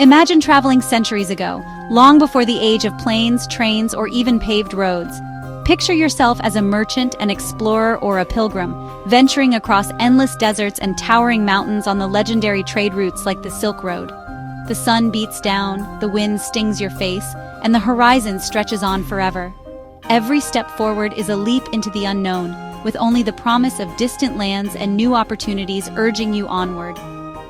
Imagine traveling centuries ago, long before the age of planes, trains, or even paved roads. Picture yourself as a merchant, an explorer, or a pilgrim, venturing across endless deserts and towering mountains on the legendary trade routes like the Silk Road. The sun beats down, the wind stings your face, and the horizon stretches on forever. Every step forward is a leap into the unknown, with only the promise of distant lands and new opportunities urging you onward.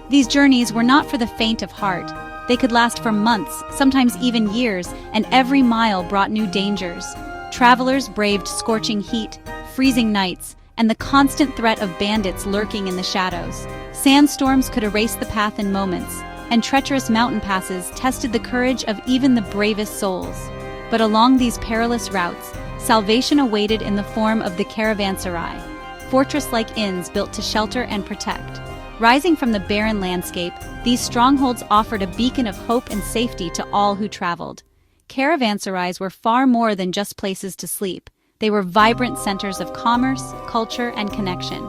These journeys were not for the faint of heart. They could last for months, sometimes even years, and every mile brought new dangers. Travelers braved scorching heat, freezing nights, and the constant threat of bandits lurking in the shadows. Sandstorms could erase the path in moments, and treacherous mountain passes tested the courage of even the bravest souls. But along these perilous routes, salvation awaited in the form of the Caravanserais, fortress-like inns built to shelter and protect. Rising from the barren landscape, these strongholds offered a beacon of hope and safety to all who traveled. Caravanserais were far more than just places to sleep. They were vibrant centers of commerce, culture, and connection.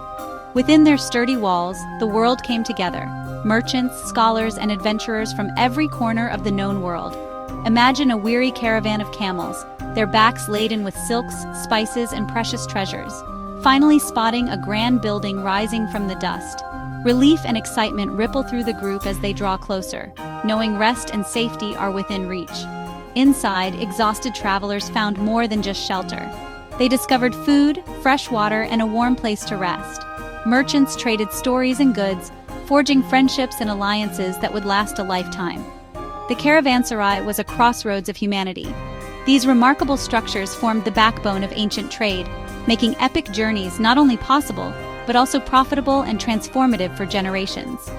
Within their sturdy walls, the world came together. Merchants, scholars, and adventurers from every corner of the known world. Imagine a weary caravan of camels, their backs laden with silks, spices, and precious treasures, finally spotting a grand building rising from the dust. Relief and excitement ripple through the group as they draw closer, knowing rest and safety are within reach. Inside, exhausted travelers found more than just shelter. They discovered food, fresh water, and a warm place to rest. Merchants traded stories and goods, forging friendships and alliances that would last a lifetime. The Caravanserai was a crossroads of humanity. These remarkable structures formed the backbone of ancient trade, making epic journeys not only possible, but also profitable and transformative for generations.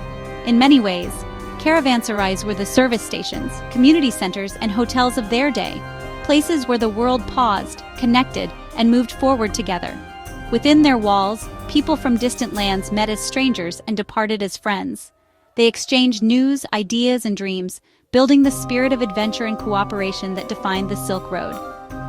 In many ways, Caravanserais were the service stations, community centers, and hotels of their day, places where the world paused, connected, and moved forward together. Within their walls, people from distant lands met as strangers and departed as friends. They exchanged news, ideas, and dreams, building the spirit of adventure and cooperation that defined the Silk Road.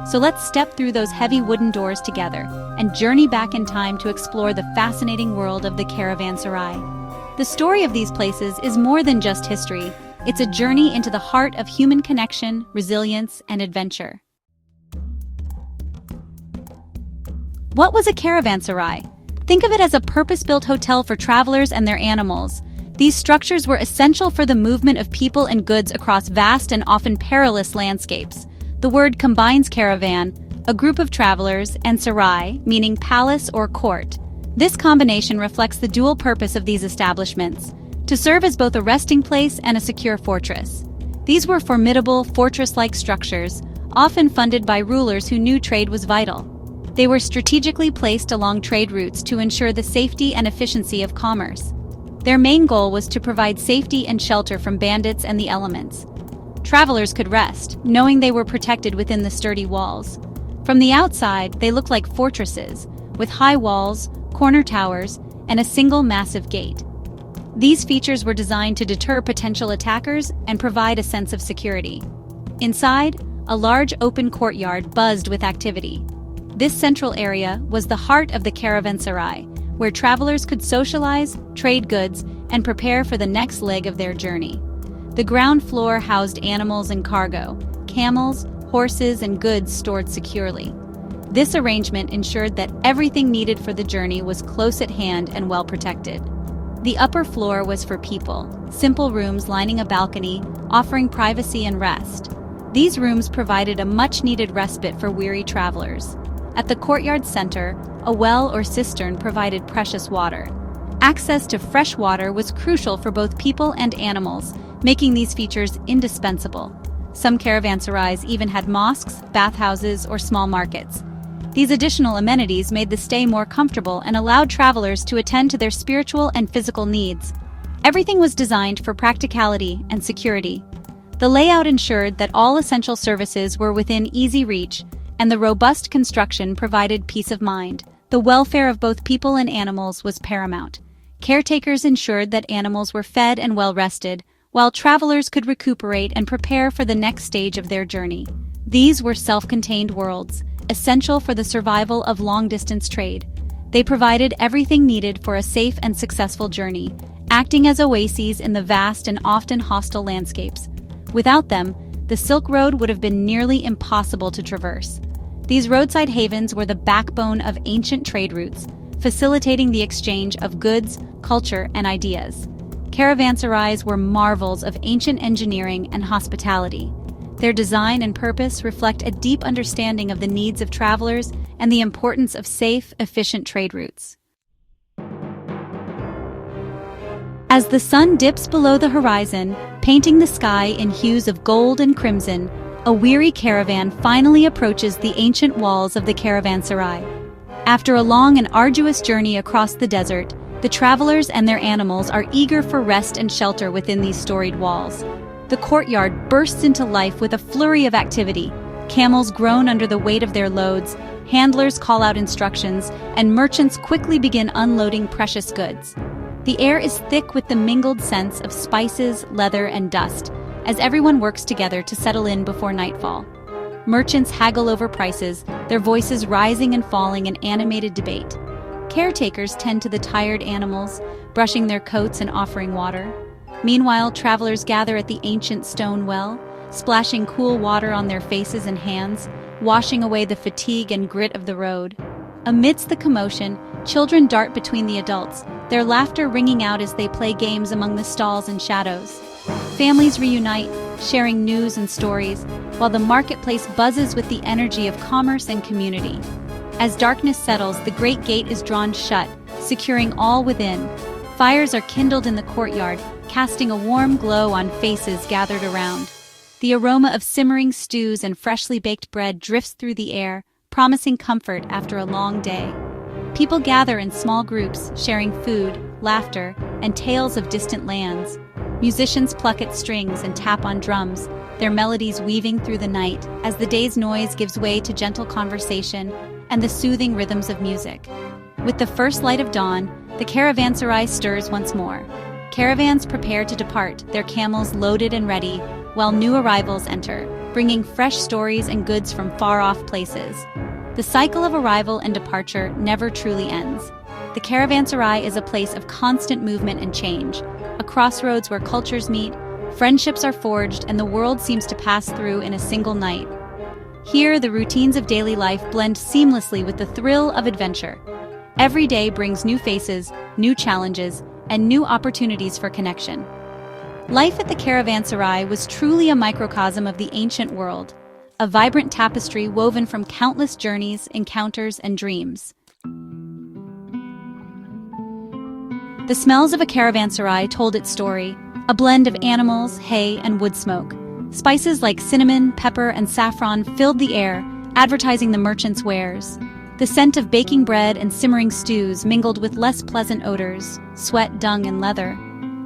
So let's step through those heavy wooden doors together and journey back in time to explore the fascinating world of the Caravanserai. The story of these places is more than just history. It's a journey into the heart of human connection, resilience, and adventure. What was a caravanserai? Think of it as a purpose-built hotel for travelers and their animals. These structures were essential for the movement of people and goods across vast and often perilous landscapes. The word combines caravan, a group of travelers, and sarai, meaning palace or court. This combination reflects the dual purpose of these establishments, to serve as both a resting place and a secure fortress. These were formidable, fortress-like structures, often funded by rulers who knew trade was vital. They were strategically placed along trade routes to ensure the safety and efficiency of commerce. Their main goal was to provide safety and shelter from bandits and the elements. Travelers could rest, knowing they were protected within the sturdy walls. From the outside, they looked like fortresses, with high walls, corner towers, and a single massive gate. These features were designed to deter potential attackers and provide a sense of security. Inside, a large open courtyard buzzed with activity. This central area was the heart of the Caravanserai, where travelers could socialize, trade goods, and prepare for the next leg of their journey. The ground floor housed animals and cargo, camels, horses, and goods stored securely. This arrangement ensured that everything needed for the journey was close at hand and well protected. The upper floor was for people, simple rooms lining a balcony, offering privacy and rest. These rooms provided a much-needed respite for weary travelers. At the courtyard center, a well or cistern provided precious water. Access to fresh water was crucial for both people and animals, making these features indispensable. Some caravanserais even had mosques, bathhouses, or small markets. These additional amenities made the stay more comfortable and allowed travelers to attend to their spiritual and physical needs. Everything was designed for practicality and security. The layout ensured that all essential services were within easy reach, and the robust construction provided peace of mind. The welfare of both people and animals was paramount. Caretakers ensured that animals were fed and well rested, while travelers could recuperate and prepare for the next stage of their journey. These were self-contained worlds, essential for the survival of long-distance trade. They provided everything needed for a safe and successful journey, acting as oases in the vast and often hostile landscapes. Without them, the Silk Road would have been nearly impossible to traverse. These roadside havens were the backbone of ancient trade routes, facilitating the exchange of goods, culture, and ideas. Caravanserais were marvels of ancient engineering and hospitality. Their design and purpose reflect a deep understanding of the needs of travelers and the importance of safe, efficient trade routes. As the sun dips below the horizon, painting the sky in hues of gold and crimson, a weary caravan finally approaches the ancient walls of the Caravanserai. After a long and arduous journey across the desert, the travelers and their animals are eager for rest and shelter within these storied walls. The courtyard bursts into life with a flurry of activity. Camels groan under the weight of their loads, handlers call out instructions, and merchants quickly begin unloading precious goods. The air is thick with the mingled scents of spices, leather, and dust, as everyone works together to settle in before nightfall. Merchants haggle over prices, their voices rising and falling in animated debate. Caretakers tend to the tired animals, brushing their coats and offering water. Meanwhile, travelers gather at the ancient stone well, splashing cool water on their faces and hands, washing away the fatigue and grit of the road. Amidst the commotion, children dart between the adults, their laughter ringing out as they play games among the stalls and shadows. Families reunite, sharing news and stories, while the marketplace buzzes with the energy of commerce and community. As darkness settles, the great gate is drawn shut, securing all within. Fires are kindled in the courtyard, casting a warm glow on faces gathered around. The aroma of simmering stews and freshly baked bread drifts through the air, promising comfort after a long day. People gather in small groups, sharing food, laughter, and tales of distant lands. Musicians pluck at strings and tap on drums, their melodies weaving through the night as the day's noise gives way to gentle conversation and the soothing rhythms of music. With the first light of dawn, the caravanserai stirs once more. Caravans prepare to depart, their camels loaded and ready, while new arrivals enter, bringing fresh stories and goods from far-off places. The cycle of arrival and departure never truly ends. The caravanserai is a place of constant movement and change, a crossroads where cultures meet, friendships are forged, and the world seems to pass through in a single night. Here, the routines of daily life blend seamlessly with the thrill of adventure. Every day brings new faces, new challenges, and new opportunities for connection. Life at the Caravanserai was truly a microcosm of the ancient world, a vibrant tapestry woven from countless journeys, encounters, and dreams. The smells of a caravanserai told its story, a blend of animals, hay, and wood smoke. Spices like cinnamon, pepper, and saffron filled the air, advertising the merchants' wares. The scent of baking bread and simmering stews mingled with less pleasant odors, sweat, dung, and leather.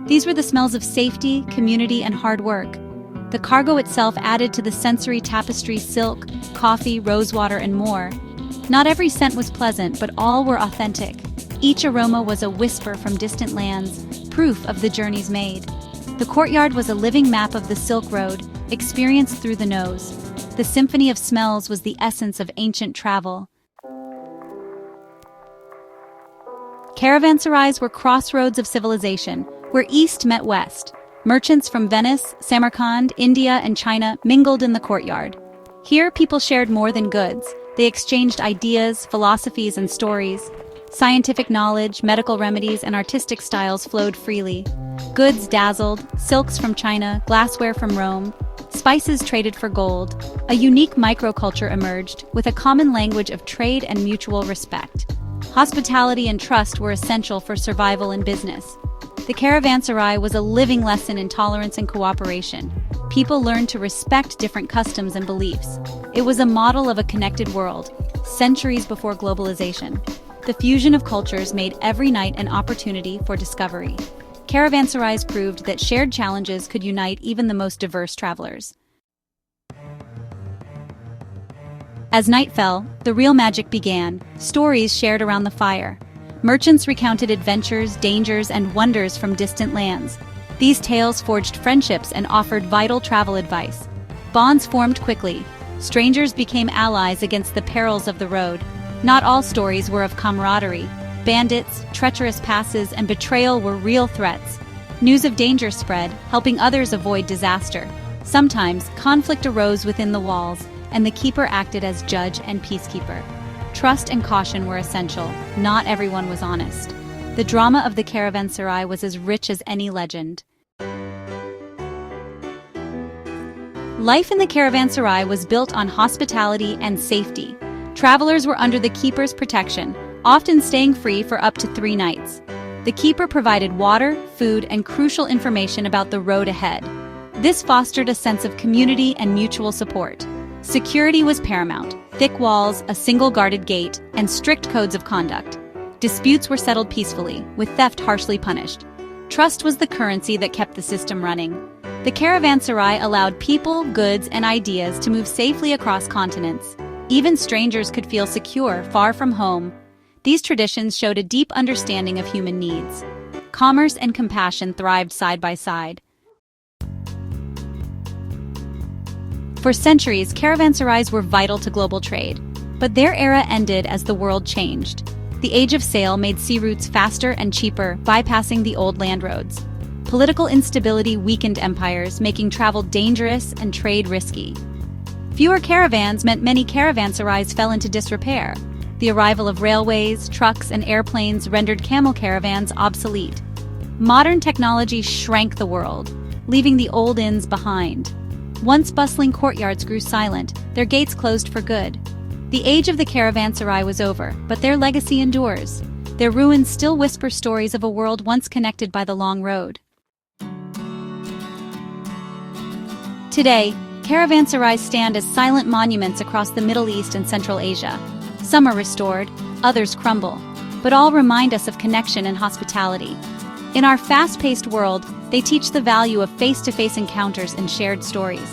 These were the smells of safety, community, and hard work. The cargo itself added to the sensory tapestry silk, coffee, rosewater, and more. Not every scent was pleasant, but all were authentic. Each aroma was a whisper from distant lands, proof of the journeys made. The courtyard was a living map of the Silk Road, experienced through the nose. The symphony of smells was the essence of ancient travel. Caravanserais were crossroads of civilization, where east met west. Merchants from Venice, Samarkand, India, and China mingled in the courtyard. Here, people shared more than goods. They exchanged ideas, philosophies, and stories. Scientific knowledge, medical remedies, and artistic styles flowed freely. Goods dazzled, silks from China, glassware from Rome, spices traded for gold. A unique microculture emerged, with a common language of trade and mutual respect. Hospitality and trust were essential for survival and business. The Caravanserai was a living lesson in tolerance and cooperation. People learned to respect different customs and beliefs. It was a model of a connected world, centuries before globalization. The fusion of cultures made every night an opportunity for discovery. Caravanserais proved that shared challenges could unite even the most diverse travelers. As night fell, the real magic began, stories shared around the fire. Merchants recounted adventures, dangers, and wonders from distant lands. These tales forged friendships and offered vital travel advice. Bonds formed quickly. Strangers became allies against the perils of the road. Not all stories were of camaraderie. Bandits, treacherous passes, and betrayal were real threats. News of danger spread, helping others avoid disaster. Sometimes, conflict arose within the walls, and the keeper acted as judge and peacekeeper. Trust and caution were essential. Not everyone was honest. The drama of the Caravanserai was as rich as any legend. Life in the Caravanserai was built on hospitality and safety. Travelers were under the keeper's protection, often staying free for up to 3 nights. The keeper provided water, food, and crucial information about the road ahead. This fostered a sense of community and mutual support. Security was paramount: thick walls, a single guarded gate, and strict codes of conduct. Disputes were settled peacefully, with theft harshly punished. Trust was the currency that kept the system running. The Caravanserai allowed people, goods, and ideas to move safely across continents. Even strangers could feel secure, far from home. These traditions showed a deep understanding of human needs. Commerce and compassion thrived side by side. For centuries, caravanserais were vital to global trade. But their era ended as the world changed. The age of sail made sea routes faster and cheaper, bypassing the old land roads. Political instability weakened empires, making travel dangerous and trade risky. Fewer caravans meant many caravanserais fell into disrepair. The arrival of railways, trucks, and airplanes rendered camel caravans obsolete. Modern technology shrank the world, leaving the old inns behind. Once bustling courtyards grew silent, their gates closed for good. The age of the caravanserai was over, but their legacy endures. Their ruins still whisper stories of a world once connected by the long road. Today, caravanserais stand as silent monuments across the Middle East and Central Asia. Some are restored, others crumble, but all remind us of connection and hospitality. In our fast-paced world, they teach the value of face-to-face encounters and shared stories.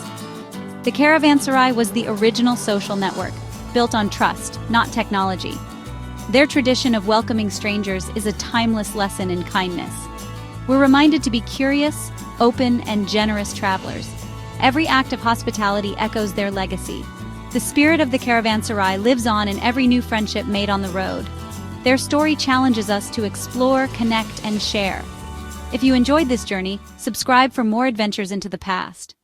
The caravanserai was the original social network, built on trust, not technology. Their tradition of welcoming strangers is a timeless lesson in kindness. We're reminded to be curious, open, and generous travelers. Every act of hospitality echoes their legacy. The spirit of the caravanserai lives on in every new friendship made on the road. Their story challenges us to explore, connect, and share. If you enjoyed this journey, subscribe for more adventures into the past.